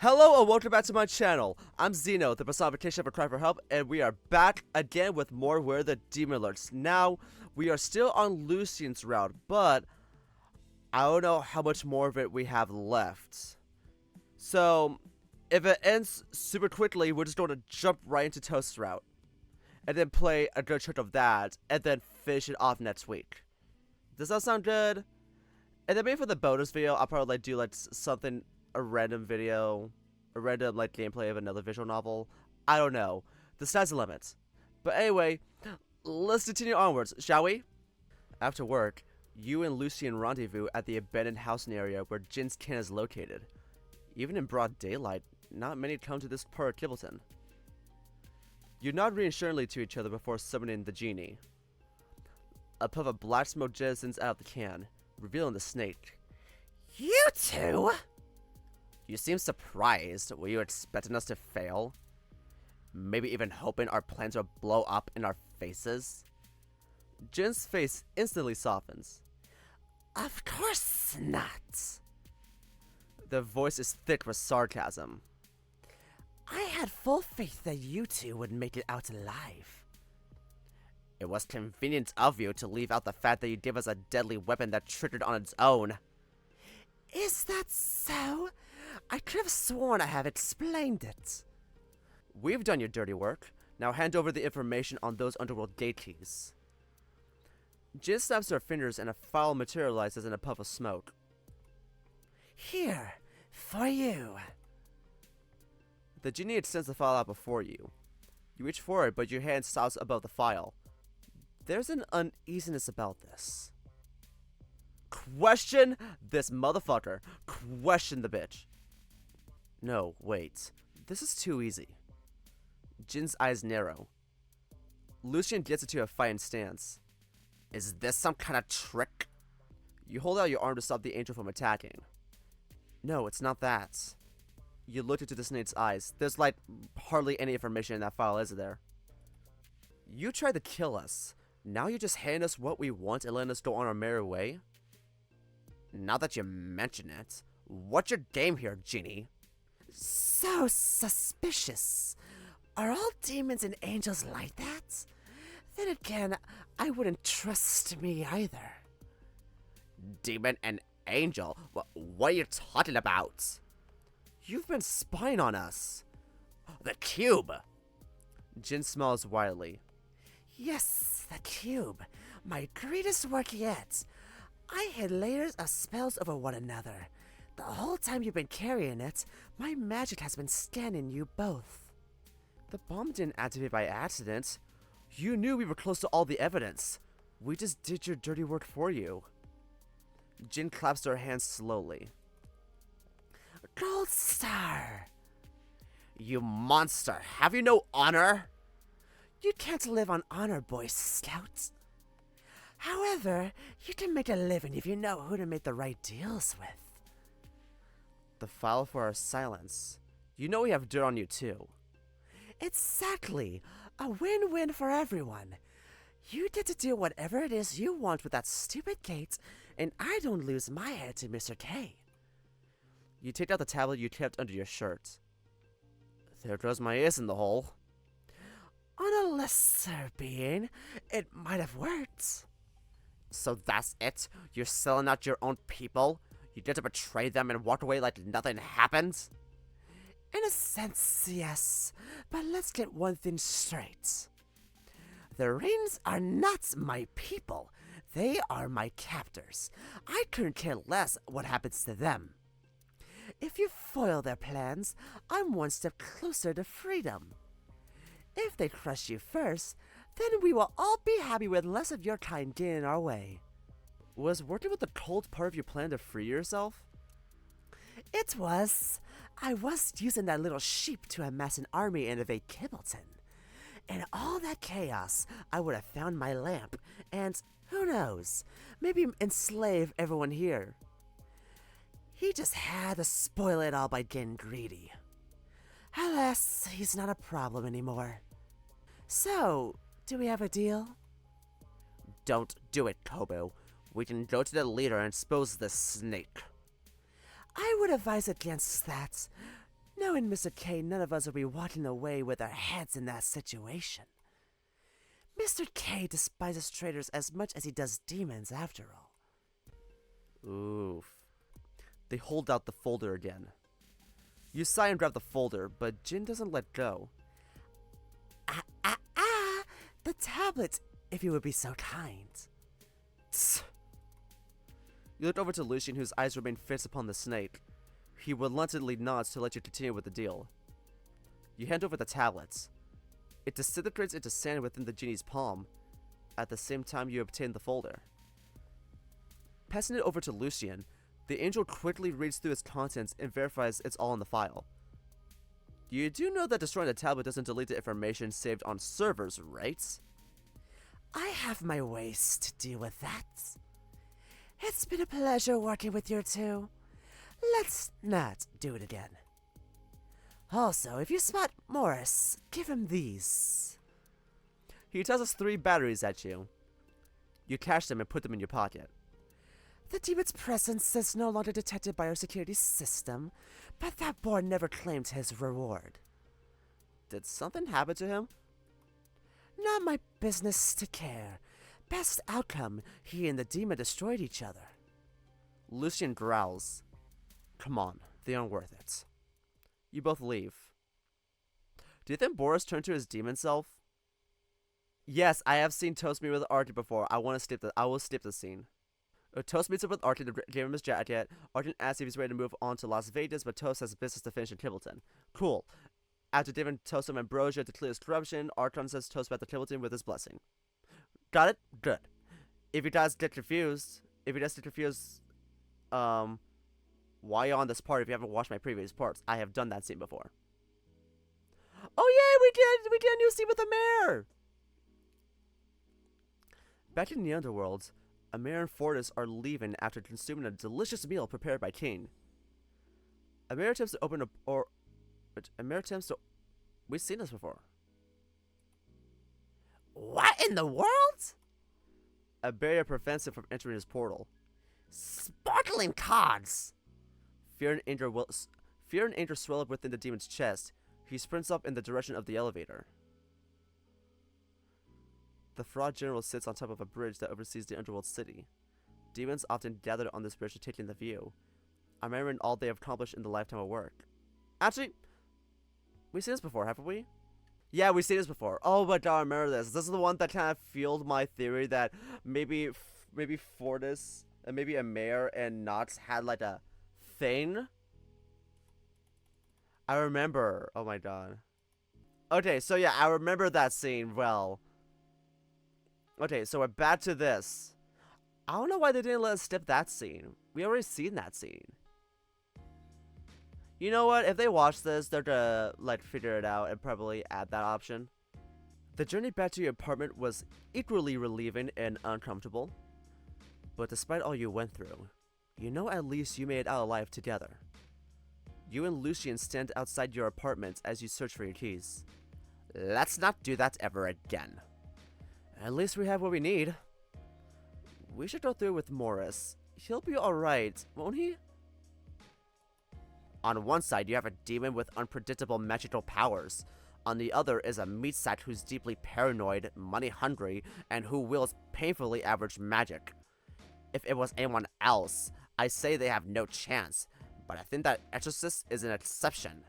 Hello and welcome back to my channel. I'm Xeno, the personification of a cry for help, and we are back again with more Where The Demon Lurks. Now, we are still on Lucian's route, but I don't know how much more of it we have left. So, if it ends super quickly, we're just going to jump right into Toast's route, and then play a good chunk of that, and then finish it off next week. Does that sound good? And then maybe for the bonus video, I'll probably do something, a random video, a random gameplay of another visual novel. I don't know. The sky's the limit. But anyway, let's continue onwards, shall we? After work, you and Lucian rendezvous at the abandoned housing area where Jin's kin is located. Even in broad daylight, not many come to this part of Kibbleton. You nod reassuringly to each other before summoning the genie. A puff of black smoke jettisons out of the can, revealing the snake. You two? You seem surprised. Were you expecting us to fail? Maybe even hoping our plans would blow up in our faces? Jin's face instantly softens. Of course not. The voice is thick with sarcasm. I had full faith that you two would make it out alive. It was convenient of you to leave out the fact that you gave us a deadly weapon that triggered on its own. Is that so? I could have sworn I have explained it. We've done your dirty work. Now hand over the information on those underworld gate keys. Jin snaps her fingers and a file materializes in a puff of smoke. Here, for you. The genie extends the file out before you. You reach for it, but your hand stops above the file. There's an uneasiness about this. Question this motherfucker. Question the bitch. No, wait. This is too easy. Jin's eyes narrow. Lucian gets into a fighting stance. Is this some kind of trick? You hold out your arm to stop the angel from attacking. No, it's not that. You look into the snake's eyes. There's hardly any information in that file, is there? You tried to kill us. Now you just hand us what we want and let us go on our merry way? Now that you mention it, what's your game here, genie? So suspicious. Are all demons and angels like that? Then again, I wouldn't trust me either. Demon and angel? What are you talking about? You've been spying on us. The cube! Jin smiles wildly. Yes, the cube. My greatest work yet. I hid layers of spells over one another. The whole time you've been carrying it, my magic has been scanning you both. The bomb didn't activate by accident. You knew we were close to all the evidence. We just did your dirty work for you. Jin claps her hands slowly. Gold Star! You monster! Have you no honor? You can't live on honor, Boy Scout. However, you can make a living if you know who to make the right deals with. The file for our silence. You know we have dirt on you too. Exactly. A win-win for everyone. You get to do whatever it is you want with that stupid gate, and I don't lose my head to Mr. K. You take out the tablet you kept under your shirt. There goes my ace in the hole. On a lesser being, it might have worked. So that's it? You're selling out your own people? You get to betray them and walk away like nothing happened? In a sense, yes. But let's get one thing straight. The rings are not my people. They are my captors. I couldn't care less what happens to them. If you foil their plans, I'm one step closer to freedom. If they crush you first, then we will all be happy with less of your kind getting in our way. Was working with the cult part of your plan to free yourself? It was. I was using that little sheep to amass an army and invade Kibbleton. In all that chaos, I would have found my lamp, and who knows, maybe enslave everyone here. He just had to spoil it all by getting greedy. Alas, he's not a problem anymore. So, do we have a deal? Don't do it, Kobo. We can go to the leader and expose the snake. I would advise against that. Knowing Mr. K, none of us would be walking away with our heads in that situation. Mr. K despises traitors as much as he does demons, after all. Oof. They hold out the folder again. You sigh and grab the folder, but Jin doesn't let go. The tablet, if you would be so kind. Tsk. You look over to Lucian, whose eyes remain fixed upon the snake. He reluctantly nods to let you continue with the deal. You hand over the tablets. It disintegrates into sand within the genie's palm. At the same time, you obtain the folder. Passing it over to Lucian, the angel quickly reads through its contents and verifies it's all in the file. You do know that destroying the tablet doesn't delete the information saved on servers, right? I have my ways to deal with that. It's been a pleasure working with you two. Let's not do it again. Also, if you spot Morris, give him these. He tosses 3 batteries at you. You catch them and put them in your pocket. The demon's presence is no longer detected by our security system, but that boy never claimed his reward. Did something happen to him? Not my business to care. Best outcome, he and the demon destroyed each other. Lucian growls. Come on, they aren't worth it. You both leave. Do you think Boris turned to his demon self? Yes, I have seen Toast meet with Artie before. I will skip the scene. Toast meets up with Artie to give him his jacket. Artie asks if he's ready to move on to Las Vegas, but Toast has business to finish in Tibbleton. Cool. After giving Toast some ambrosia to clear his corruption, Archon says Toast back to Tibbleton with his blessing. Got it? Good. If you guys get confused, why on this part if you haven't watched my previous parts? I have done that scene before. Oh yeah, we did a new scene with the mayor! Back in the underworld, Amir and Fortis are leaving after consuming a delicious meal prepared by King. Amir attempts to open we've seen this before. What in the world? A barrier prevents him from entering his portal. Sparkling cards! Fear and anger swell up within the demon's chest. He sprints up in the direction of the elevator. The fraud general sits on top of a bridge that oversees the underworld city. Demons often gather on this bridge to take in the view, admiring all they have accomplished in the lifetime of work. Actually, we've seen this before, haven't we? Yeah, we've seen this before. Oh my god, I remember this. This is the one that kind of fueled my theory that maybe Fortis and maybe a mayor and Knox had like a thing. I remember. Oh my god. Okay, so yeah, I remember that scene well. Okay, so we're back to this. I don't know why they didn't let us skip that scene. We already seen that scene. You know what? If they watch this, they're gonna like figure it out and probably add that option. The journey back to your apartment was equally relieving and uncomfortable. But despite all you went through, you know at least you made it out alive together. You and Lucian stand outside your apartment as you search for your keys. Let's not do that ever again. At least we have what we need. We should go through with Morris. He'll be alright, won't he? On one side, you have a demon with unpredictable magical powers. On the other is a meat sack who's deeply paranoid, money-hungry, and who wields painfully average magic. If it was anyone else, I say they have no chance, but I think that Exorcist is an exception.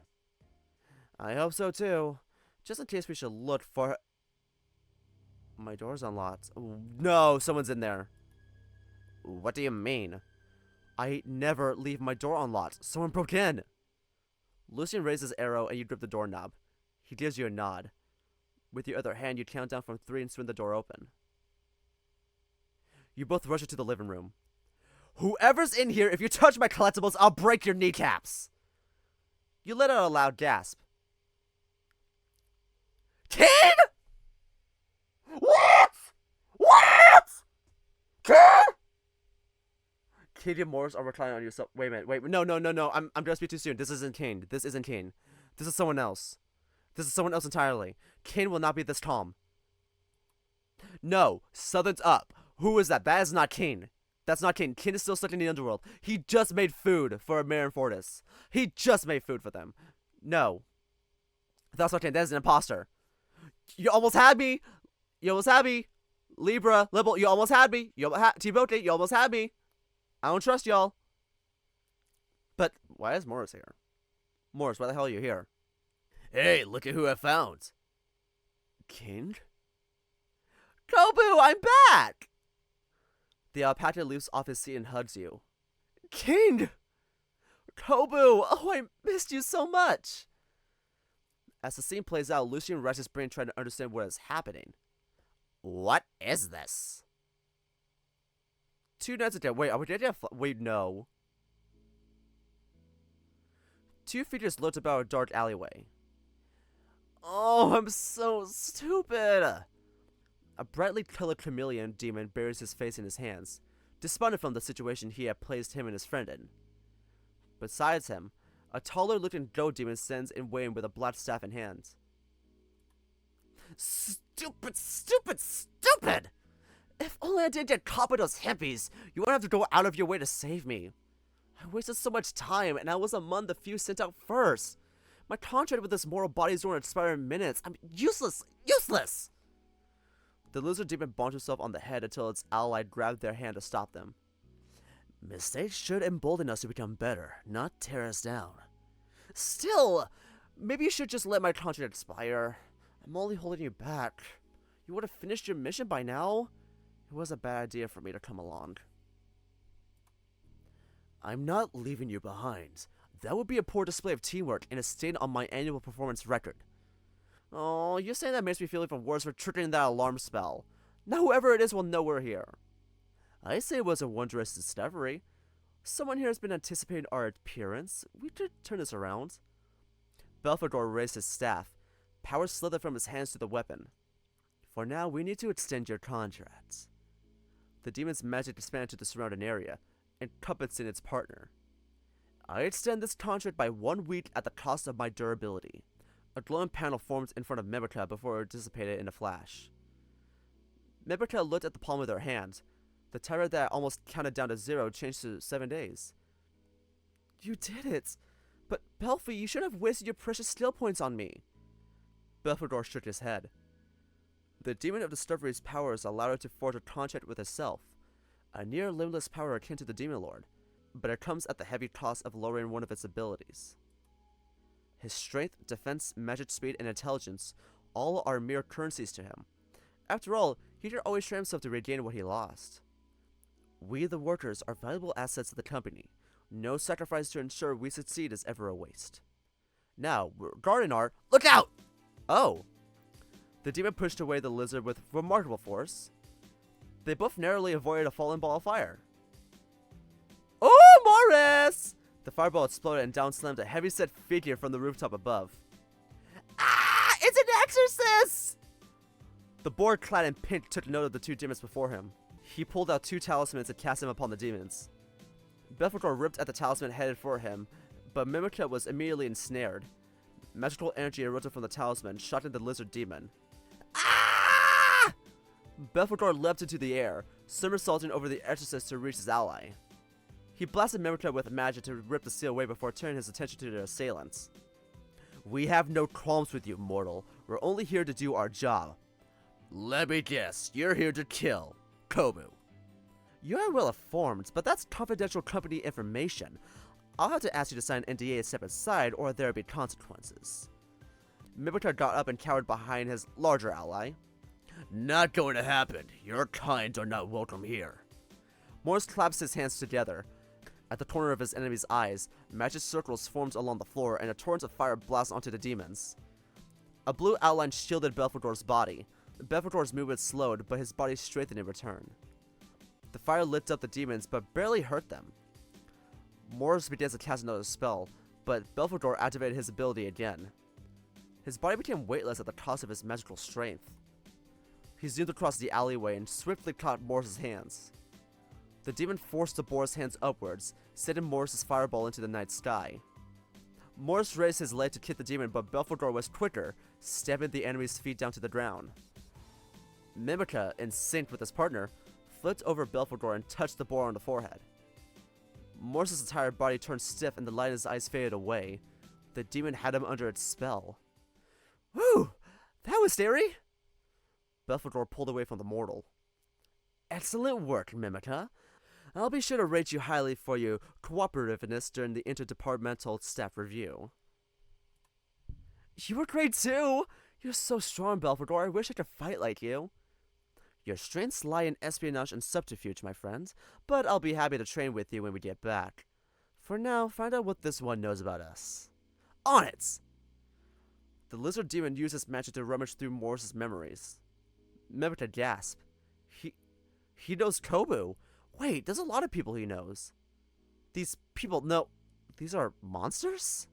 I hope so too. Just in case we should look for... My door's unlocked. No, someone's in there. What do you mean? I never leave my door unlocked. Someone broke in. Lucian raises his arrow and you grip the doorknob. He gives you a nod. With your other hand, you count down from 3 and swing the door open. You both rush into the living room. Whoever's in here, if you touch my collectibles, I'll break your kneecaps. You let out a loud gasp. Kid? What? What? Kid? Kid and Morris are reclining on yourself. Wait a minute. Wait. No. I'm gonna speak too soon. This isn't Kane. This isn't Kane. This is someone else. This is someone else entirely. Kane will not be this calm. No. Southern's up. Who is that? That is not Kane. That's not Kane. Kane is still stuck in the underworld. He just made food for Mayor and Fortis. He just made food for them. No. That's okay, that is an imposter. You almost had me! You almost had me! Libra, Libel, you almost had me! T-Boke, you almost had me! I don't trust y'all. But why is Morris here? Morris, why the hell are you here? Hey, look at who I found. King? Kobu, I'm back! The alpaca leaps off his seat and hugs you. King! Kobu! Oh, I missed you so much! As the scene plays out, Lucian racks his brain trying to understand what is happening. What is this? 2 nights ago. Wait, are we getting wait, no. 2 figures lurked about a dark alleyway. Oh, I'm so stupid! A brightly colored chameleon demon buries his face in his hands, despondent from the situation he had placed him and his friend in. Besides him, a taller-looking goat demon stands in waiting with a black staff in hand. Stupid, stupid, stupid! If only I didn't get caught by those hippies, you wouldn't have to go out of your way to save me. I wasted so much time, and I was among the few sent out first. My contract with this mortal body is going to expire in minutes. I'm useless! Useless! The lizard demon bonked himself on the head until its ally grabbed their hand to stop them. Mistakes should embolden us to become better, not tear us down. Still, maybe you should just let my contract expire. I'm only holding you back. You would have finished your mission by now. It was a bad idea for me to come along. I'm not leaving you behind. That would be a poor display of teamwork and a stain on my annual performance record. Oh, you're saying that makes me feel even worse for triggering that alarm spell. Now whoever it is will know we're here. I say it was a wondrous discovery. Someone here has been anticipating our appearance. We could turn this around. Belphegor raised his staff. Power slithered from his hands to the weapon. For now, we need to extend your contract. The demon's magic expanded to the surrounding area, encompassing its partner. I extend this contract by 1 week at the cost of my durability. A glowing panel formed in front of Mebrica before it dissipated in a flash. Mebrica looked at the palm of their hand. The timer that almost counted down to 0 changed to 7 days. You did it! But Belphi, you shouldn't have wasted your precious skill points on me. Belphegor shook his head. The Demon of Discovery's powers allowed her to forge a contract with herself, a near limitless power akin to the Demon Lord, but it comes at the heavy cost of lowering one of its abilities. His strength, defense, magic speed, and intelligence all are mere currencies to him. After all, he could always try himself to regain what he lost. We, the workers, are valuable assets of the company. No sacrifice to ensure we succeed is ever a waste. Now, regarding our— Look out! Oh. The demon pushed away the lizard with remarkable force. They both narrowly avoided a falling ball of fire. Oh, Morris! The fireball exploded and down-slammed a heavy-set figure from the rooftop above. Ah! It's an exorcist! The boar clad in pink took note of the 2 demons before him. He pulled out 2 talismans and cast them upon the demons. Belphegor ripped at the talisman headed for him, but Mimica was immediately ensnared. Magical energy erupted from the talisman, shocking the lizard demon. Ah! Belphegor leapt into the air, somersaulting over the exorcist to reach his ally. He blasted Mimica with magic to rip the seal away before turning his attention to their assailants. We have no qualms with you, mortal. We're only here to do our job. Let me guess, you're here to kill Kobu. You are well informed, but that's confidential company information. I'll have to ask you to sign an NDA step aside, or there'll be consequences. Mimica got up and cowered behind his larger ally. Not going to happen. Your kind are not welcome here. Morris claps his hands together. At the corner of his enemy's eyes, magic circles formed along the floor, and a torrent of fire blasts onto the demons. A blue outline shielded Belphegor's body. Belphegor's movement slowed, but his body strengthened in return. The fire lit up the demons, but barely hurt them. Morris began to cast another spell, but Belphegor activated his ability again. His body became weightless at the cost of his magical strength. He zoomed across the alleyway and swiftly caught Morris's hands. The demon forced the boar's hands upwards, sending Morris's fireball into the night sky. Morris raised his leg to kick the demon, but Belphegor was quicker, stabbing the enemy's feet down to the ground. Mimica, in sync with his partner, flipped over Belphegor and touched the boar on the forehead. Morris's entire body turned stiff and the light in his eyes faded away. The demon had him under its spell. Whew! That was scary! Belphegor pulled away from the mortal. Excellent work, Mimica. I'll be sure to rate you highly for your cooperativeness during the interdepartmental staff review. You were great too! You're so strong, Belphegor. I wish I could fight like you. Your strengths lie in espionage and subterfuge, my friend, but I'll be happy to train with you when we get back. For now, find out what this one knows about us. On it! The lizard demon used his magic to rummage through Morris's memories. Mimica gasped. He knows Kobu. Wait, there's a lot of people he knows. These people, no, these are monsters?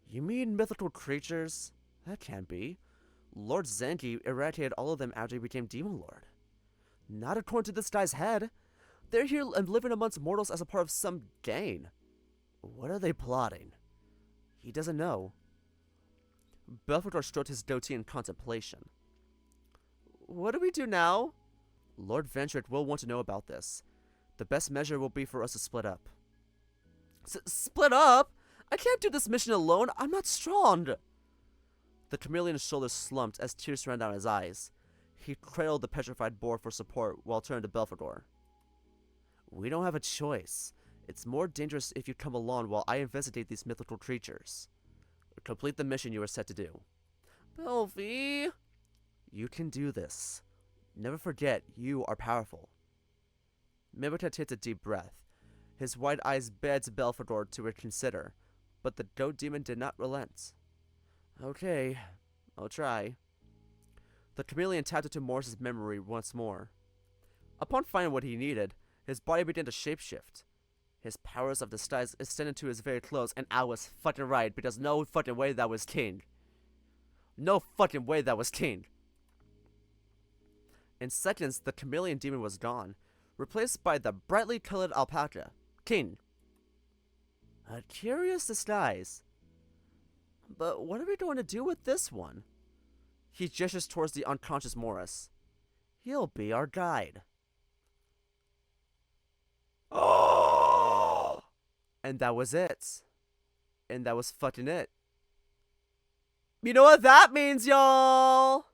You mean mythical creatures? That can't be. Lord Zenki eradicated all of them after he became Demon Lord. Not according to this guy's head. They're here and living amongst mortals as a part of some gang. What are they plotting? He doesn't know. Belphegor stroked his goatee in contemplation. What do we do now? Lord Ventric will want to know about this. The best measure will be for us to split up. Split up? I can't do this mission alone. I'm not strong. The chameleon's shoulders slumped as tears ran down his eyes. He cradled the petrified boar for support while turning to Belphegor. We don't have a choice. It's more dangerous if you come along while I investigate these mythical creatures. Complete the mission you were set to do. Belphy! You can do this. Never forget, you are powerful. Mimica takes a deep breath. His wide eyes begged Belphegor to reconsider, but the goat demon did not relent. Okay, I'll try. The chameleon tapped into Morris's memory once more. Upon finding what he needed, his body began to shapeshift. His powers of disguise extended to his very clothes, and I was fucking right, because no fucking way that was King. No fucking way that was King. In seconds, the chameleon demon was gone, replaced by the brightly colored alpaca, King. A curious disguise. But what are we going to do with this one? He gestures towards the unconscious Morris. He'll be our guide. Oh! And that was it. And that was fucking it. You know what that means, y'all?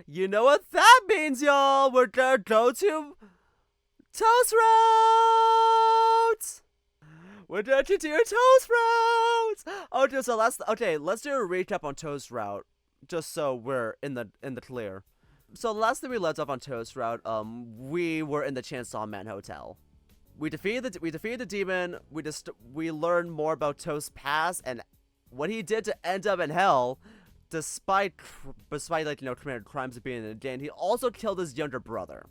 You know what that means, y'all? We're gonna go to Toast Route! We're gonna do Toast Route! Okay, so let's do a recap on Toast Route, just so we're in the clear. So last thing we left off on Toast Route, we were in the Chainsaw Man Hotel. We defeated the demon. We learned more about Toast's past and what he did to end up in hell. Despite like, you know, committed crimes of being in the gang, he also killed his younger brother.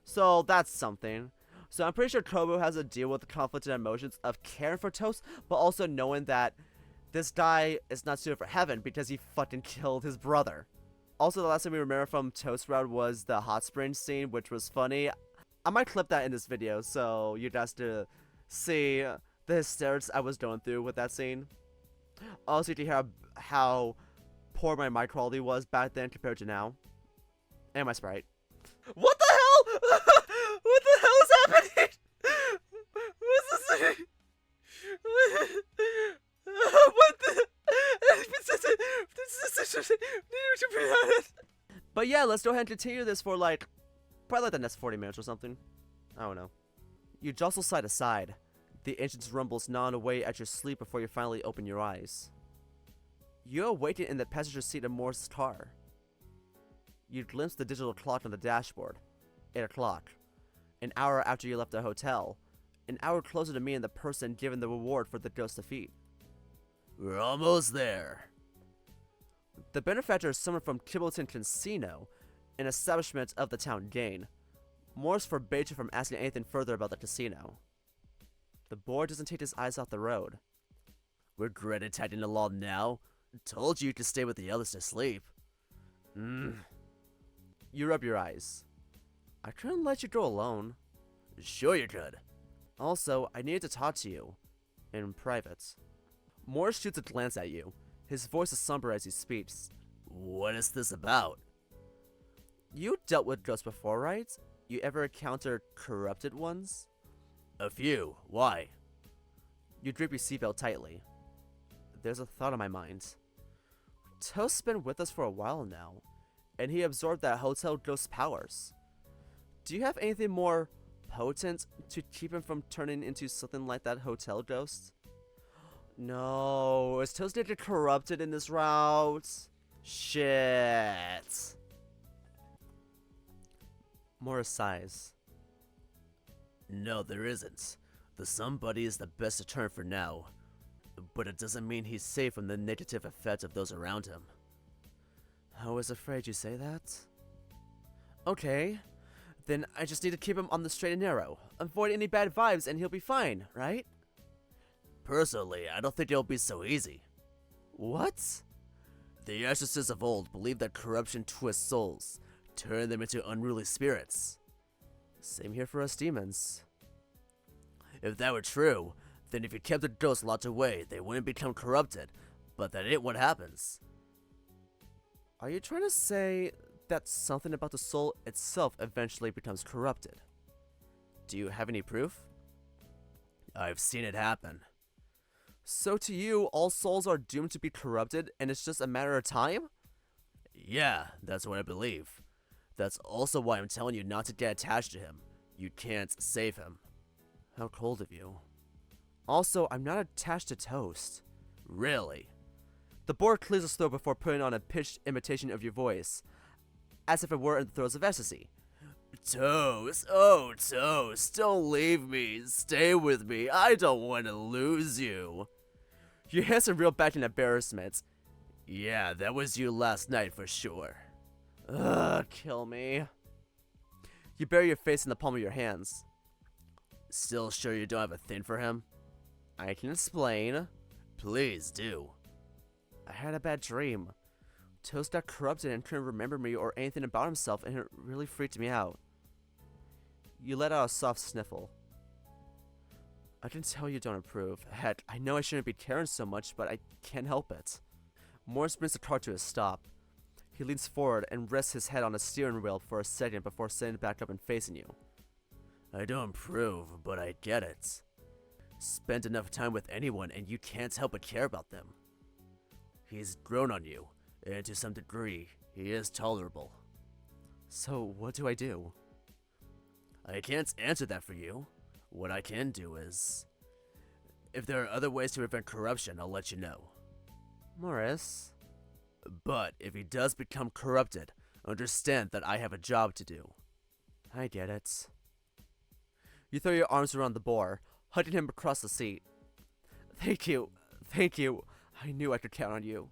So that's something. So I'm pretty sure Kobu has to deal with the conflicted emotions of caring for Toast, but also knowing that this guy is not suited for heaven because he fucking killed his brother. Also, the last thing we remember from Toast Route was the hot spring scene, which was funny. I might clip that in this video so you guys to see the hysterics I was going through with that scene. Also, to hear how poor my mic quality was back then compared to now. And my sprite. What the hell? What the hell is happening? What's this thing? What the? But yeah, let's go ahead and continue this for like, probably like the next 40 minutes or something. I don't know. You jostle side to side. The engine's rumbles gnawing away at your sleep before you finally open your eyes. You awaken in the passenger seat of Morris's car. You glimpse the digital clock on the dashboard. 8 o'clock. An hour after you left the hotel. An hour closer to meeting the person given the reward for the ghost defeat. We're almost there. The benefactor is someone from Kibbleton Casino, an establishment of the town gang. Morris forbade you from asking anything further about the casino. The boy doesn't take his eyes off the road. Regret attacking along now? Told you to stay with the others to sleep. You rub your eyes. I couldn't let you go alone. Sure you could. Also, I needed to talk to you. In private. Morris shoots a glance at you. His voice is somber as he speaks. What is this about? You dealt with ghosts before, right? You ever encountered corrupted ones? A few. Why? You grip your seatbelt tightly. there's a thought on my mind. Toast's been with us for a while now, and he absorbed that hotel ghost's powers. Do you have anything more potent to keep him from turning into something like that hotel ghost? No, is Toast gonna get corrupted in this route? Shit. Morris sighs. No, there isn't. The somebody is the best to turn for now, but it doesn't mean he's safe from the negative effects of those around him. I was afraid you'd say that. Okay, then I just need to keep him on the straight and narrow. Avoid any bad vibes and he'll be fine, right? Personally, I don't think it'll be so easy. What? The exorcists of old believed that corruption twists souls, turn them into unruly spirits. Same here for us demons. If that were true, then if you kept the ghosts locked away, they wouldn't become corrupted, but that ain't what happens. Are you trying to say that something about the soul itself eventually becomes corrupted? Do you have any proof? I've seen it happen. So to you, all souls are doomed to be corrupted and it's just a matter of time? Yeah, that's what I believe. That's also why I'm telling you not to get attached to him. You can't save him. How cold of you. Also, I'm not attached to Toast. Really? The board clears his throat before putting on a pitched imitation of your voice, as if it were in the throes of ecstasy. Toast, oh Toast, don't leave me, stay with me, I don't want to lose you. Your hands are real back in embarrassment. Yeah, that was you last night for sure. Ugh, kill me. You bury your face in the palm of your hands. Still sure you don't have a thing for him? I can explain. Please do. I had a bad dream. Toast got corrupted and couldn't remember me or anything about himself, and it really freaked me out. You let out a soft sniffle. I can tell you don't approve. Heck, I know I shouldn't be caring so much, but I can't help it. Morris brings the car to a stop. He leans forward and rests his head on the steering wheel for a second before sitting back up and facing you. I don't approve, but I get it. Spend enough time with anyone and you can't help but care about them. He's grown on you, and to some degree, he is tolerable. So what do I do? I can't answer that for you. What I can do is... if there are other ways to prevent corruption, I'll let you know. Morris? But if he does become corrupted, understand that I have a job to do. I get it. You throw your arms around the boar, hugging him across the seat. Thank you. Thank you. I knew I could count on you.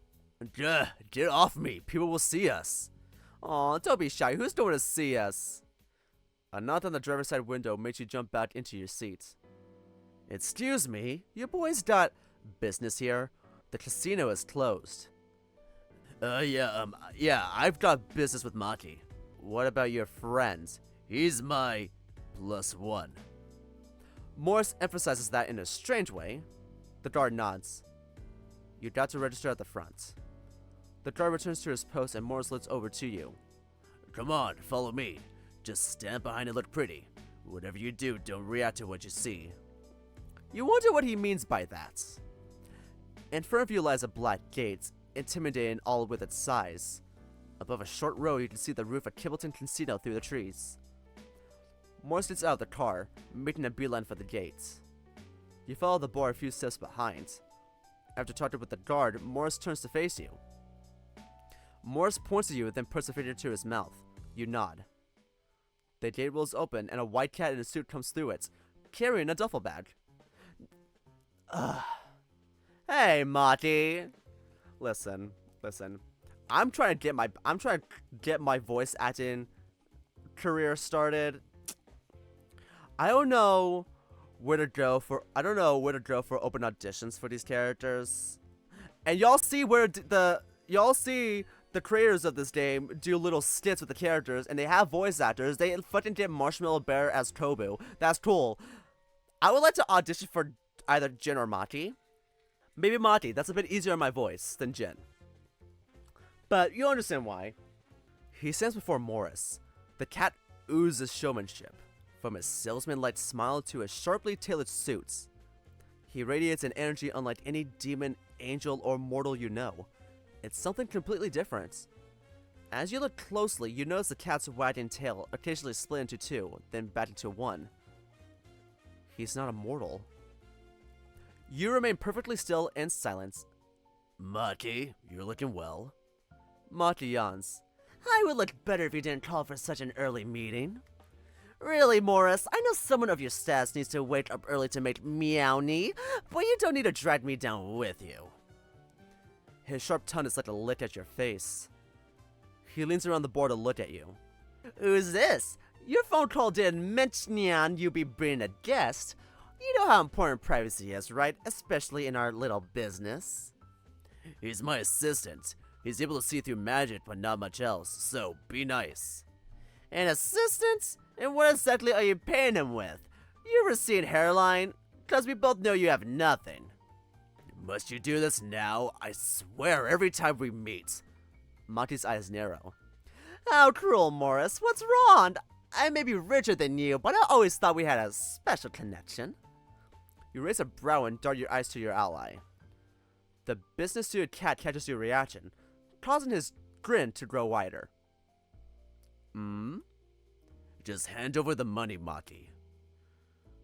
Get off me. People will see us. Aw, don't be shy. Who's going to see us? A knock on the driver's side window makes you jump back into your seat. Excuse me? You boys got business here? The casino is closed. Yeah, I've got business with Maki. What about your friend? He's my +1. Morris emphasizes that in a strange way. The guard nods. You got to register at the front. The guard returns to his post and Morris looks over to you. Come on, follow me. Just stand behind and look pretty. Whatever you do, don't react to what you see. You wonder what he means by that. In front of you lies a black gate, intimidating all with its size. Above a short road, you can see the roof of Kibbleton Casino through the trees. Morris gets out of the car, making a beeline for the gate. You follow the boar a few steps behind. After talking with the guard, Morris turns to face you. Morris points at you, then puts a finger to his mouth. You nod. The gate rolls open, and a white cat in a suit comes through it, carrying a duffel bag. Hey, Maki. Listen. I'm trying to get my voice acting career started. I don't know where to go for open auditions for these characters. And y'all see the creators of this game do little skits with the characters, and they have voice actors. They fucking get Marshmallow Bear as Kobu. That's cool. I would like to audition for either Jin or Maki. Maybe Maki. That's a bit easier on my voice than Jin. But you'll understand why. He stands before Morris. The cat oozes showmanship. From his salesman-like smile to his sharply tailored suits. He radiates an energy unlike any demon angel or mortal you know. It's something completely different. As you look closely, you notice the cat's wagging tail occasionally split into two, then back into one. He's not a mortal. You remain perfectly still in silence. Maki, you're looking well. Maki yawns. I would look better if you didn't call for such an early meeting. Really, Morris, I know someone of your stats needs to wake up early to make meow-knee, but you don't need to drag me down with you. His sharp tongue is like a lick at your face. He leans around the board to look at you. Who's this? Your phone call didn't mention you be bringing a guest. You know how important privacy is, right? Especially in our little business. He's my assistant. He's able to see through magic, but not much else, so be nice. An assistant? And what exactly are you paying him with? Your receding hairline? Cause we both know you have nothing. Must you do this now? I swear every time we meet. Monty's eyes narrow. How cruel, Morris. What's wrong? I may be richer than you, but I always thought we had a special connection. You raise a brow and dart your eyes to your ally. The business-suited cat catches your reaction, causing his grin to grow wider. Just hand over the money, Maki.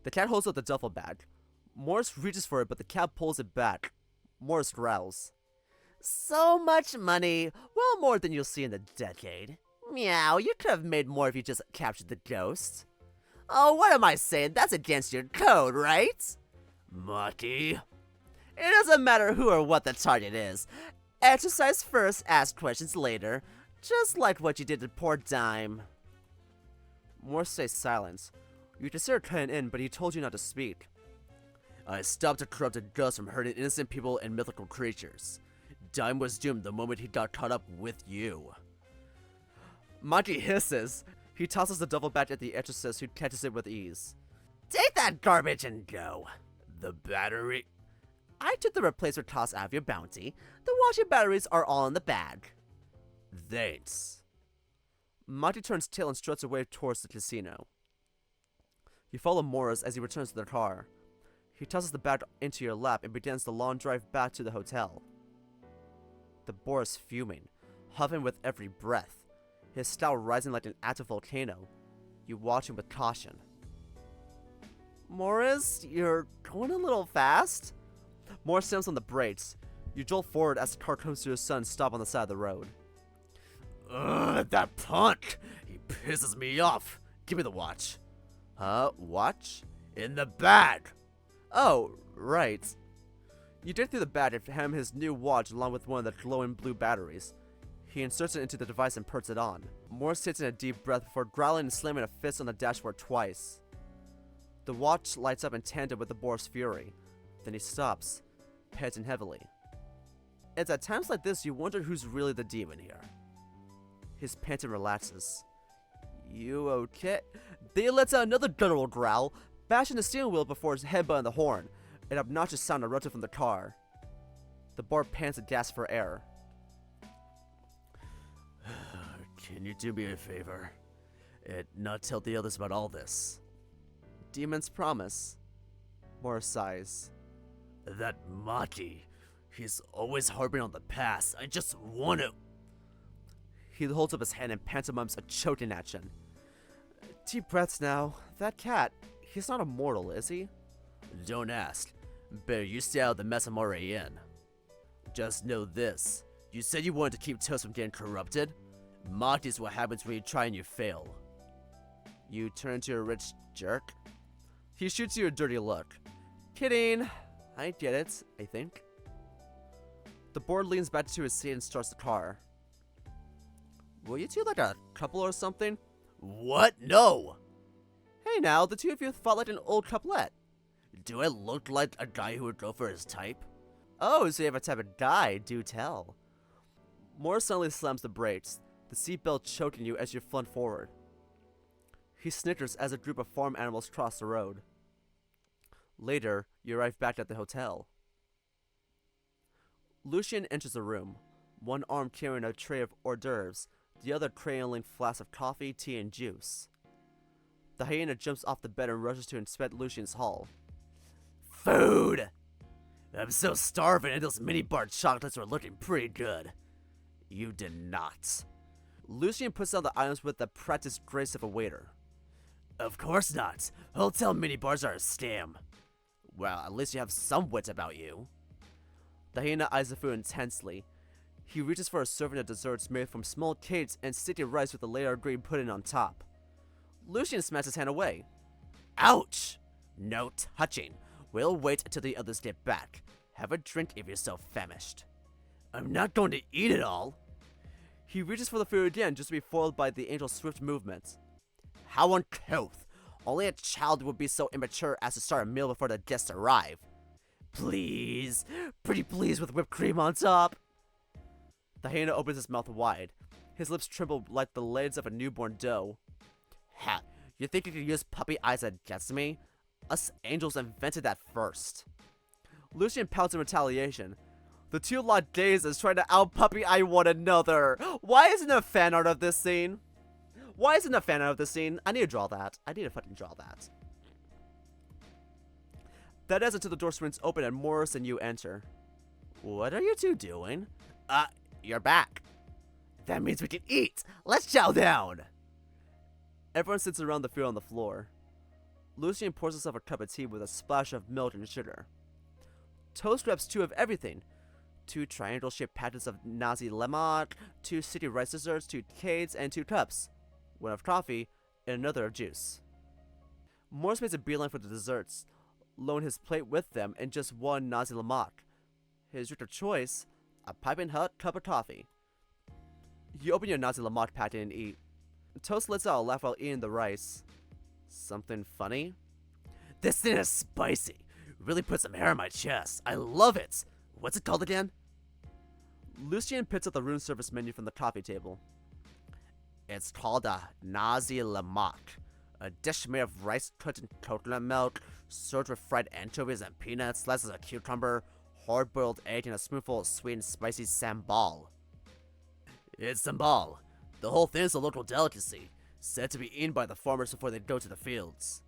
The cat holds up the duffel bag. Morris reaches for it, but the cat pulls it back. Morris growls. So much money. Well, more than you'll see in a decade. Meow, you could have made more if you just captured the ghost. Oh, what am I saying? That's against your code, right? Maki. It doesn't matter who or what the target is. Exercise first, ask questions later. Just like what you did to poor Dime. Morris stays silent. You consider cutting in, but he told you not to speak. I stopped a corrupted ghost from hurting innocent people and mythical creatures. Dime was doomed the moment he got caught up with you. Maki hisses. He tosses the duffel bag at the exorcist, who catches it with ease. Take that garbage and go. The battery? I took the replacement cost out of your bounty. The washing batteries are all in the bag. Thanks. Maki turns tail and struts away towards the casino. You follow Morris as he returns to the car. He tosses the bag into your lap and begins the long drive back to the hotel. The boar is fuming, huffing with every breath, his snout rising like an active volcano. You watch him with caution. Morris, you're going a little fast? Morris slams on the brakes. You jolt forward as the car comes to a sudden stop on the side of the road. Ugh, that punk! He pisses me off. Give me the watch. Watch? In the bag! Oh, right. You dig through the bag and hand him his new watch along with one of the glowing blue batteries. He inserts it into the device and puts it on. Morris takes in a deep breath before growling and slamming a fist on the dashboard twice. The watch lights up in tandem with the boar's fury. Then he stops, panting heavily. It's at times like this you wonder who's really the demon here. His panting relaxes. You okay? Then he lets out another guttural growl, bashing the steering wheel before his headbutting the horn. An obnoxious sound erupted from the car. The boar pants and gasps for air. Can you do me a favor? And not tell the others about all this? Demon's promise. Morris sighs. That Maki. He's always harping on the past. I just want to... He holds up his hand and pantomimes a choking action. Deep breaths now. That cat, he's not immortal, is he? Don't ask. Better you stay out of the mess I'm already in. Just know this. You said you wanted to keep Toast from getting corrupted? Mocked is what happens when you try and you fail. You turn to a rich jerk? He shoots you a dirty look. Kidding. I get it, I think. The board leans back to his seat and starts the car. Will you two like a couple or something? What? No! Hey now, the two of you fought like an old couplet. Do I look like a guy who would go for his type? Oh, so you have a type of guy, do tell. Morris suddenly slams the brakes, the seatbelt choking you as you flung forward. He snickers as a group of farm animals cross the road. Later, you arrive back at the hotel. Lucian enters the room, one arm carrying a tray of hors d'oeuvres, the other cradling flasks of coffee, tea, and juice. The hyena jumps off the bed and rushes to inspect Lucian's haul. Food! I'm so starving and those mini bar chocolates were looking pretty good. You did not. Lucian puts down the items with the practiced grace of a waiter. Of course not. Hotel mini bars are a scam. Well, at least you have some wit about you. The hyena eyes the food intensely. He reaches for a serving of desserts made from small cakes and sticky rice with a layer of green pudding on top. Lucian smashes his hand away. Ouch! No touching. We'll wait until the others get back. Have a drink if you're so famished. I'm not going to eat it all. He reaches for the food again just to be foiled by the angel's swift movement. How uncouth. Only a child would be so immature as to start a meal before the guests arrive. Please. Pretty please with whipped cream on top. The hyena opens his mouth wide. His lips tremble like the lids of a newborn doe. Ha! You think you could use puppy eyes against me? Us angels invented that first. Lucian pouts in retaliation. The two lock gazes trying to out-puppy eye one another. Why isn't there fan art of this scene? Why isn't there fan art of this scene? I need to draw that. I need to fucking draw that. That is until the door swings open and Morris and you enter. What are you two doing? You're back. That means we can eat. Let's chow down. Everyone sits around the food on the floor. Lucian pours himself a cup of tea with a splash of milk and sugar. Toast grabs 2 of everything. 2 triangle-shaped packets of Nazi lemonade, 2 city rice desserts, 2 cakes, and 2 cups. 1 of coffee, and another of juice. Morris makes a beeline for the desserts, loading his plate with them and just 1 Nazi lemonade. His drink of choice, a piping hot cup of coffee. You open your Nazi lemonade packet and eat. Toast lets out a laugh while eating the rice. Something funny? This thing is spicy. Really put some hair on my chest. I love it. What's it called again? Lucian picks up the room service menu from the coffee table. It's called a Nazi lemak, a dish made of rice cooked in coconut milk, served with fried anchovies and peanuts, slices of cucumber, hard-boiled egg, and a spoonful of sweet and spicy sambal. It's sambal. The whole thing is a local delicacy, said to be eaten by the farmers before they go to the fields.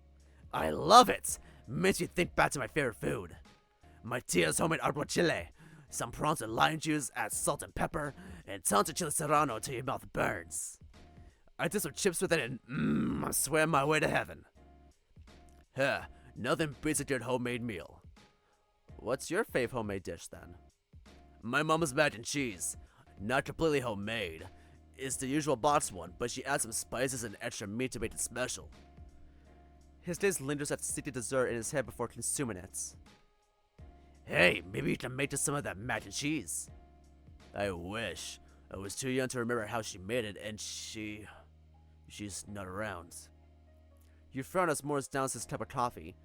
I love it! Makes me think back to my favorite food. My tia's homemade aguachile, some prawns and lime juice, add salt and pepper, and tons of chili serrano until your mouth burns. I did some chips with it and I'm swearing my way to heaven. Huh, nothing beats a good homemade meal. What's your fave homemade dish then? My mama's mac and cheese. Not completely homemade. It's the usual box one, but she adds some spices and extra meat to make it special. His gaze lingers at the sticky dessert in his head before consuming it. Hey, maybe you can make us some of that mac and cheese. I wish. I was too young to remember how she made it, and she's not around. You frown as Morris downs his cup of coffee.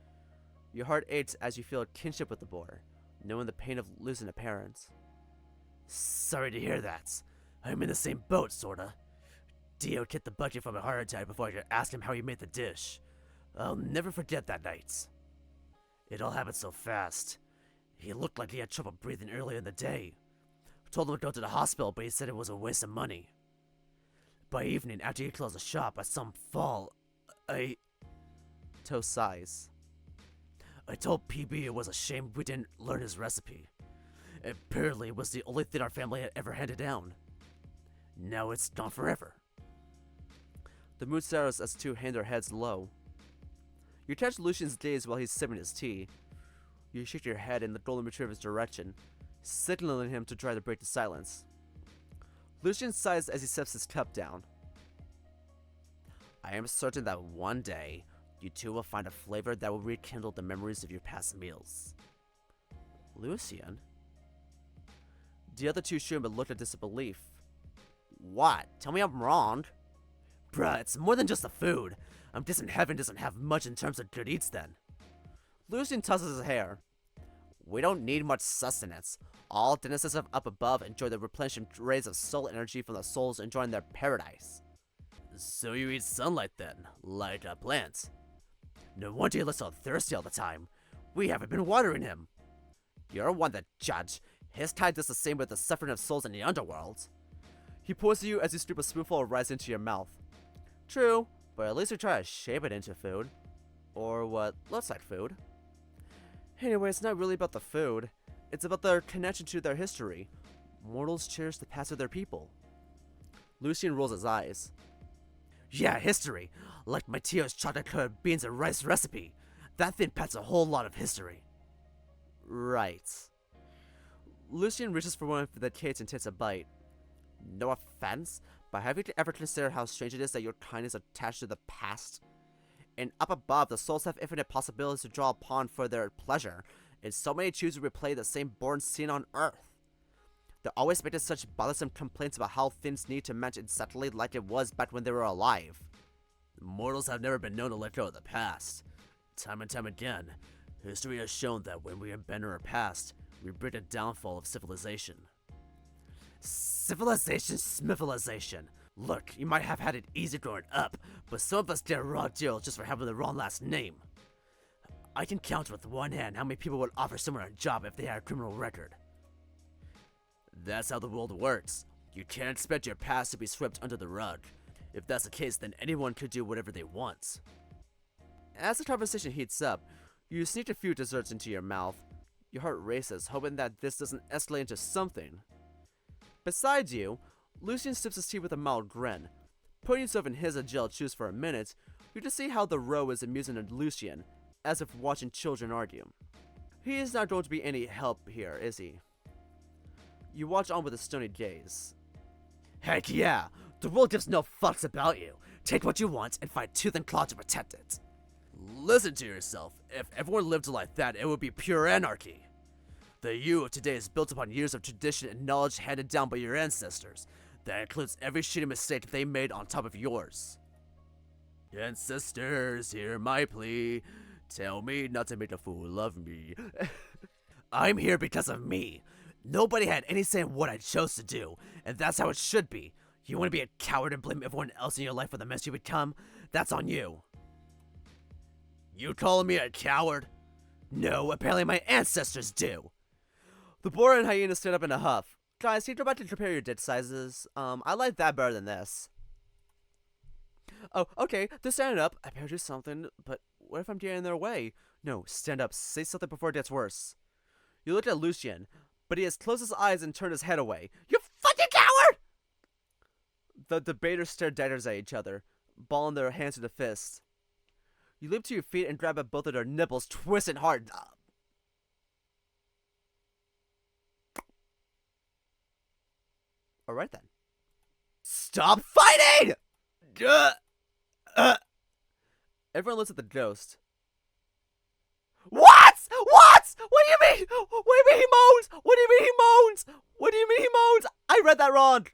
Your heart aches as you feel a kinship with the boy, knowing the pain of losing a parent. Sorry to hear that. I'm in the same boat, sorta. Dio kicked the bucket from a heart attack before I could ask him how he made the dish. I'll never forget that night. It all happened so fast. He looked like he had trouble breathing earlier in the day. Told him to go to the hospital, but he said it was a waste of money. By evening, after he closed the shop, at some fall, Toe sighs. I told PB it was a shame we didn't learn his recipe. Apparently, it was the only thing our family had ever handed down. Now it's gone forever. The mood sours as two hang their heads low. You catch Lucian's gaze while he's sipping his tea. You shake your head in the golden retriever's direction, signaling him to try to break the silence. Lucian sighs as he sets his cup down. I am certain that one day, you two will find a flavor that will rekindle the memories of your past meals. Lucian? The other two shoot him a look of disbelief. What? Tell me I'm wrong? Bruh, it's more than just the food. I'm guessing heaven doesn't have much in terms of good eats then. Lucian tosses his hair. We don't need much sustenance. All denizens of up above enjoy the replenishing rays of soul energy from the souls enjoying their paradise. So you eat sunlight then, like a plant. No wonder you look so thirsty all the time. We haven't been watering him. You're one to judge. His kind does the same with the suffering of souls in the underworld. He pours to you as you scoop a spoonful of rice into your mouth. True, but at least you try to shape it into food. Or what looks like food. Anyway, it's not really about the food. It's about their connection to their history. Mortals cherish the past of their people. Lucian rolls his eyes. Yeah, history. Like my tio's chocolate-covered beans and rice recipe. That thing packs a whole lot of history. Right. Lucian reaches for one of the cakes and takes a bite. No offense, but have you ever considered how strange it is that your kind is attached to the past? And up above, the souls have infinite possibilities to draw upon for their pleasure, and so many choose to replay the same boring scene on Earth. They're always making such bothersome complaints about how things need to match exactly like it was back when they were alive. Mortals have never been known to let go of the past. Time and time again, history has shown that when we abandon our past, we bring the downfall of civilization. Civilization. Look, you might have had it easy growing up, but some of us get a raw deal just for having the wrong last name. I can count with one hand how many people would offer someone a job if they had a criminal record. That's how the world works. You can't expect your past to be swept under the rug. If that's the case, then anyone could do whatever they want. As the conversation heats up, you sneak a few desserts into your mouth. Your heart races, hoping that this doesn't escalate into something. Beside you, Lucian sips his tea with a mild grin. Putting yourself in his agile shoes for a minute, you just see how the row is amusing to Lucian, as if watching children argue. He is not going to be any help here, is he? You watch on with a stony gaze. Heck yeah! The world gives no fucks about you. Take what you want and fight tooth and claw to protect it. Listen to yourself. If everyone lived like that, it would be pure anarchy. The you of today is built upon years of tradition and knowledge handed down by your ancestors. That includes every shitty mistake they made on top of yours. Ancestors, hear my plea. Tell me not to make a fool of me. I'm here because of me. Nobody had any say in what I chose to do, and that's how it should be. You want to be a coward and blame everyone else in your life for the mess you become? That's on you. You calling me a coward? No, apparently my ancestors do. The boar and hyena stood up in a huff. Guys, can you go back to compare your dick sizes? I like that better than this. Oh, okay, they're standing up. I better do something, but what if I'm getting in their way? No, stand up. Say something before it gets worse. You look at Lucian, but he has closed his eyes and turned his head away. You fucking coward! The debaters stare daggers at each other, balling their hands into fists. You leap to your feet and grab at both of their nipples, twisting hard. Alright then. Stop fighting! Everyone looks at the ghost. What? What? What do you mean? What do you mean he moans? What do you mean he moans? What do you mean he moans? I read that wrong.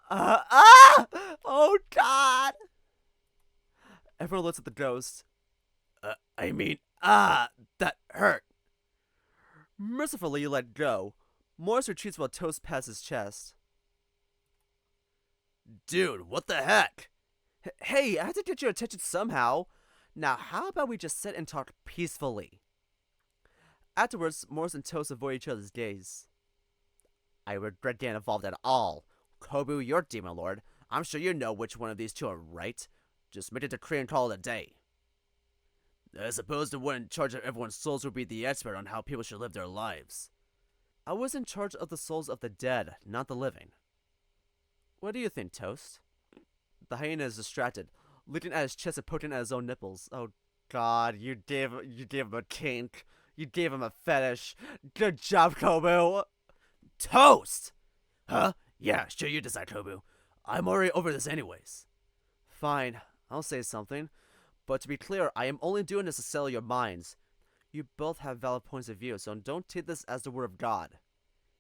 Oh God. Everyone looks at the ghost. That hurt. Mercifully, you let go. Morris retreats while Toast pats his chest. Dude, what the heck? Hey, I had to get your attention somehow. Now, how about we just sit and talk peacefully? Afterwards, Morris and Toast avoid each other's gaze. I regret getting involved at all. Kobu, you're Demon Lord. I'm sure you know which one of these two are right. Just make it a decree and call it a day. I suppose the one in charge of everyone's souls would be the expert on how people should live their lives. I was in charge of the souls of the dead, not the living. What do you think, Toast? The hyena is distracted, looking at his chest and poking at his own nipples. Oh God, you gave him a kink. You gave him a fetish. Good job, Kobu. Toast! Huh? Yeah, sure you decide, Kobu. I'm already over this anyways. Fine, I'll say something. But to be clear, I am only doing this to settle your minds. You both have valid points of view, so don't take this as the word of God.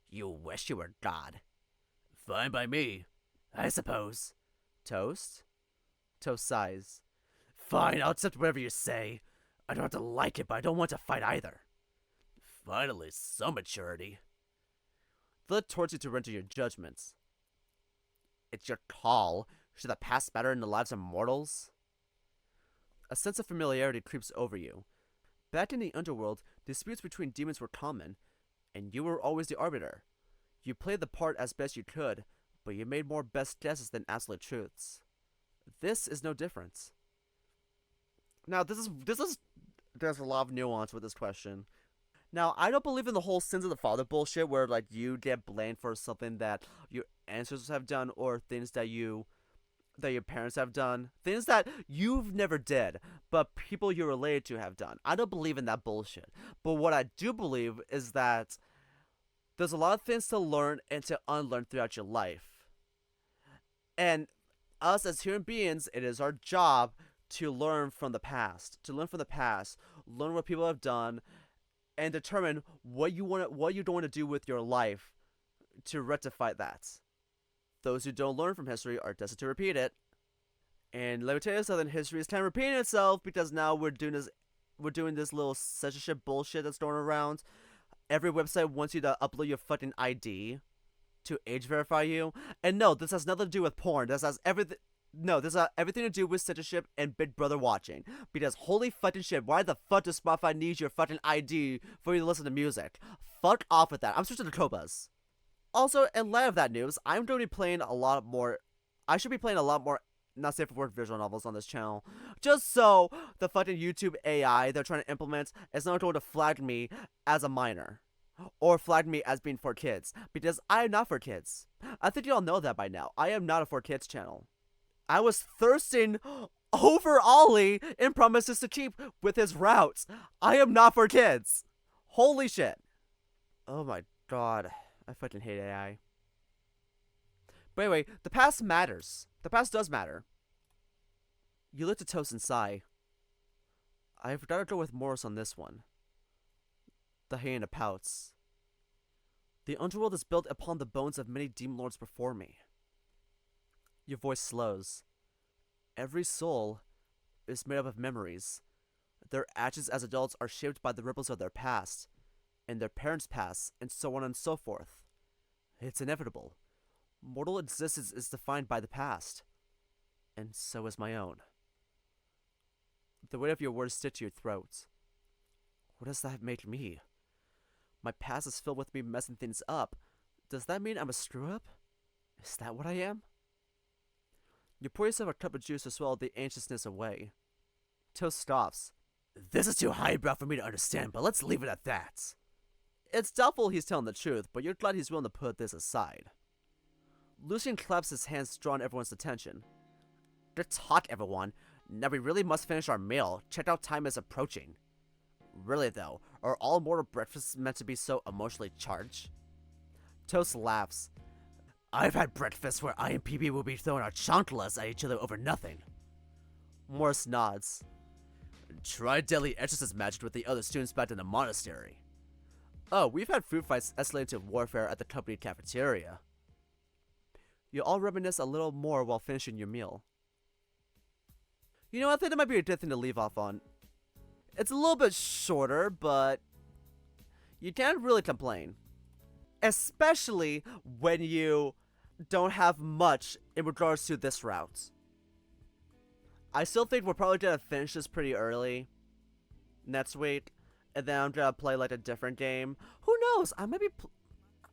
You wish you were God. Fine by me, I suppose. Toast? Toast sighs. Fine, I'll accept whatever you say. I don't have to like it, but I don't want to fight either. Finally, some maturity. They look towards you to render your judgments. It's your call. Should the past matter in the lives of mortals? A sense of familiarity creeps over you. Back in the underworld, disputes between demons were common, and you were always the arbiter. You played the part as best you could, but you made more best guesses than absolute truths. This is no different. Now, there's a lot of nuance with this question. Now, I don't believe in the whole sins of the father bullshit where like you get blamed for something that your ancestors have done or things that your parents have done, things that you've never did, but people you're related to have done. I don't believe in that bullshit. But what I do believe is that there's a lot of things to learn and to unlearn throughout your life. And us as human beings, it is our job to learn from the past, learn what people have done, and determine what you don't want to do with your life to rectify that. Those who don't learn from history are destined to repeat it. And let me tell you something, history is kind of repeating itself because now we're doing this little censorship bullshit that's going around. Every website wants you to upload your fucking ID to age verify you. And no, this has nothing to do with porn. This has everything. No, this has everything to do with censorship and Big Brother watching. Because holy fucking shit, why the fuck does Spotify need your fucking ID for you to listen to music? Fuck off with that. I'm switching to Kobas. Also, in light of that news, I'm going to be playing a lot more. I should be playing a lot more not safe for work visual novels on this channel. Just so the fucking YouTube AI they're trying to implement is not going to flag me as a minor. Or flag me as being for kids. Because I am not for kids. I think you all know that by now. I am not a for kids channel. I was thirsting over Ollie in Promises to Keep with his routes. I am not for kids. Holy shit. Oh my god. I fucking hate AI. But anyway, the past matters. The past does matter. You look to Toast and sigh. I've got to go with Morris on this one. The hyena pouts. The underworld is built upon the bones of many demon lords before me. Your voice slows. Every soul is made up of memories. Their actions as adults are shaped by the ripples of their past, and their parents' past, and so on and so forth. It's inevitable. Mortal existence is defined by the past, and so is my own. The weight of your words stick to your throat. What does that make me? My past is filled with me messing things up. Does that mean I'm a screw-up? Is that what I am? You pour yourself a cup of juice to swallow the anxiousness away. Toast stops. This is too highbrow for me to understand, but let's leave it at that. It's doubtful he's telling the truth, but you're glad he's willing to put this aside. Lucian claps his hands, drawing everyone's attention. Good talk, everyone. Now we really must finish our meal. Checkout time is approaching. Really though, are all mortal breakfasts meant to be so emotionally charged? Toast laughs. I've had breakfast where I and PB will be throwing our chanclas at each other over nothing. Morris nods. Try deadly exorcist magic with the other students back in the monastery. Oh, we've had food fights escalate to warfare at the company cafeteria. You all reminisce a little more while finishing your meal. You know, I think that might be a good thing to leave off on. It's a little bit shorter, but you can't really complain. Especially when you don't have much in regards to this route. I still think we're probably gonna finish this pretty early next week, and then I'm gonna play like a different game. Who knows? I might be.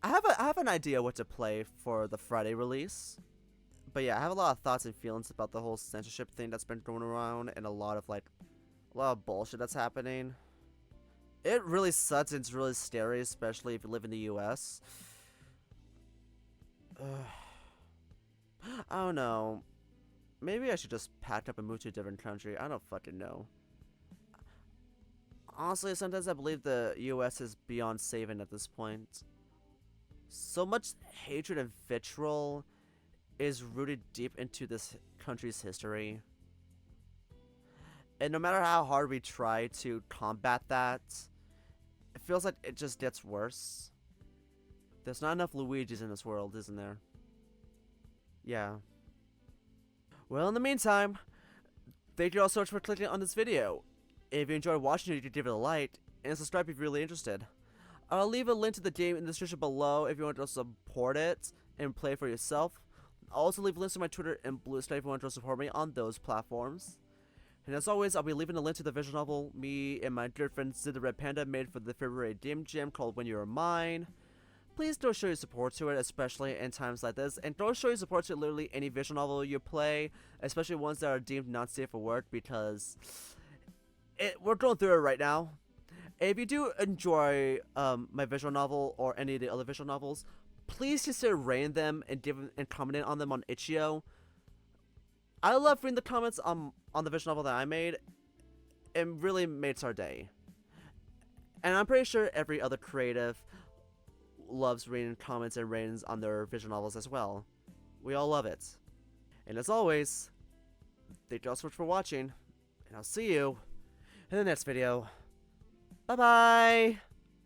I have an idea what to play for the Friday release. But yeah, I have a lot of thoughts and feelings about the whole censorship thing that's been going around, and a lot of bullshit that's happening. It really sucks and it's really scary, especially if you live in the US. I don't know. Maybe I should just pack up and move to a different country. I don't fucking know. Honestly, sometimes I believe the US is beyond saving at this point. So much hatred and vitriol is rooted deep into this country's history. And no matter how hard we try to combat that, it feels like it just gets worse. There's not enough Luigis in this world, isn't there? Yeah. Well, in the meantime, thank you all so much for clicking on this video. If you enjoyed watching it, you can give it a like, and subscribe if you're really interested. I'll leave a link to the game in the description below if you want to support it and play for yourself. I'll also leave links to my Twitter and Blue Sky if you want to support me on those platforms. And as always, I'll be leaving a link to the visual novel me and my dear friend Sid the Red Panda made for the February Game Jam called When You're Mine. Please don't show your support to it, especially in times like this, and don't show your support to literally any visual novel you play, especially ones that are deemed not safe for work, because we're going through it right now. If you do enjoy my visual novel or any of the other visual novels, please consider rating them and commenting on them on itchio. I love reading the comments on the visual novel that I made. It really makes our day. And I'm pretty sure every other creative loves reading comments and ratings on their visual novels as well. We all love it. And as always, thank you all so much for watching, and I'll see you in the next video. Bye bye!